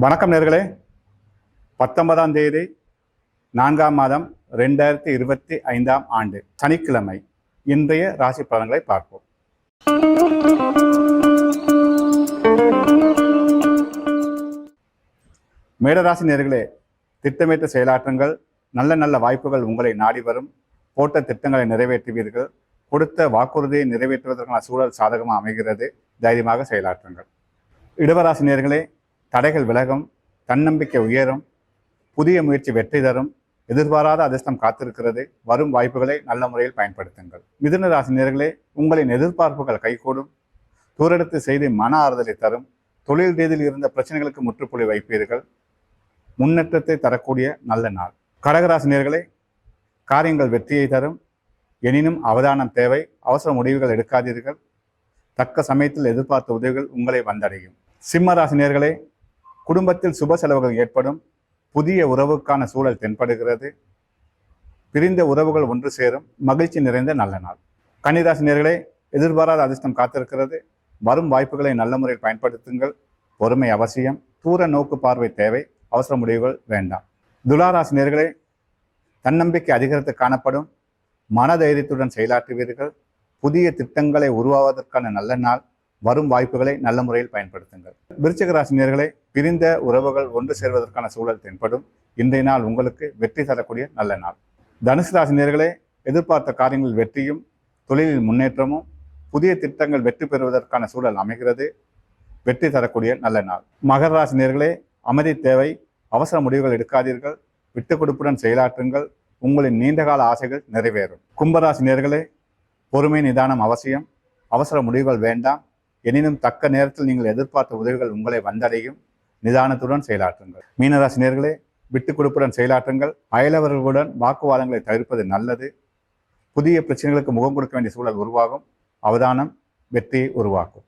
வணக்கம் நேர்களே. 19ஆம் தேதி 4ஆம் மாதம் 2025ஆம் ஆண்டு சனிக்கிழமை இன்றைய ராசி பலன்களை பார்ப்போம். மேடராசி நேர்களே, திட்டமிட்ட செயலாற்றுங்கள். நல்ல நல்ல வாய்ப்புகள் உங்களை நாடி வரும். போட்ட திட்டங்களை நிறைவேற்றுவீர்கள். கொடுத்த வாக்குறுதியை நிறைவேற்றுவதற்கான சூழல் சாதகமாக அமைகிறது. தைரியமாக செயலாற்றுங்கள். இடவராசி நேர்களே, தடைகள் விலகும், தன்னம்பிக்கை உயரும், புதிய முயற்சி வெற்றி தரும், எதிர்பாராத அதிர்ஷ்டம் காத்திருக்கிறது. வரும் வாய்ப்புகளை நல்ல முறையில் பயன்படுத்துங்கள். மிதுன ராசி நேர்களே, உங்களின் எதிர்பார்ப்புகள் கைகூடும். தூரெடுத்து செய்து மன ஆறுதலை தரும். தொழில் ரீதியில் இருந்த பிரச்சனைகளுக்கு முற்றுப்புள்ளி வைப்பீர்கள். முன்னேற்றத்தை தரக்கூடிய நல்ல நாள். கடகராசி நேர்களே, காரியங்கள் வெற்றியை தரும். எனினும் அவதானம் தேவை. அவசர முடிவுகள் எடுக்காதீர்கள். தக்க சமயத்தில் எதிர்பார்த்த உதவிகள் உங்களை வந்தடையும். சிம்ம ராசி நேர்களே, குடும்பத்தில் சுப செலவுகள் ஏற்படும். புதிய உறவுக்கான சூழல் தென்படுகிறது. பிரிந்த உறவுகள் ஒன்று சேரும். மகிழ்ச்சி நிறைந்த நல்ல நாள். கன்னிராசி நேர்களே, எதிர்பாராத அதிர்ஷ்டம் காத்திருக்கிறது. வரும் வாய்ப்புகளை நல்ல முறையில் பயன்படுத்துங்கள். பொறுமை அவசியம். தூர நோக்கு பார்வை தேவை. அவசர முடிவுகள் வேண்டாம். துளாராசி நேர்களே, தன்னம்பிக்கை அதிகரித்து காணப்படும். மனதைரியத்துடன் செயலாற்றுவீர்கள். புதிய திட்டங்களை உருவாவதற்கான நல்ல நாள். வரும் வாய்ப்புகளை நல்ல முறையில் பயன்படுத்துங்கள். விருச்சிக ராசி நேர்களே, பிரிந்த உறவுகள் ஒன்று சேர்வதற்கான சூழல் தென்படும். இன்றைய நாள் உங்களுக்கு வெற்றி தரக்கூடிய நல்ல நாள். தனுசு ராசி நேர்களே, எதிர்பார்த்த காரியங்களில் வெற்றியும் தொழிலில் முன்னேற்றமும், புதிய திட்டங்கள் வெற்றி பெறுவதற்கான சூழல் அமைகிறது. வெற்றி தரக்கூடிய நல்ல நாள். மகர ராசி நேர்களே, அமைதி தேவை. அவசர முடிவுகள் எடுக்காதீர்கள். விட்டு கொடுப்புடன் செயலாற்றுங்கள். உங்களின் நீண்டகால ஆசைகள் நிறைவேறும். கும்பராசி நேர்களே, பொறுமை நிதானம் அவசியம். அவசர முடிவுகள் வேண்டாம். எனினும் தக்க நேரத்தில் நீங்கள் எதிர்பார்த்த உதவிகள் உங்களை வந்தடையும். நிதானத்துடன் செயலாற்றுங்கள். மீனராசி நேர்களே, விட்டு கொடுப்புடன் செயலாற்றுங்கள். அயலவர்களுடன் வாக்குவாதங்களை தவிர்ப்பது நல்லது. புதிய பிரச்சனைகளுக்கு முகம் கொடுக்க வேண்டிய சூழல் உருவாகும். அவதானம் வெற்றியை உருவாக்கும்.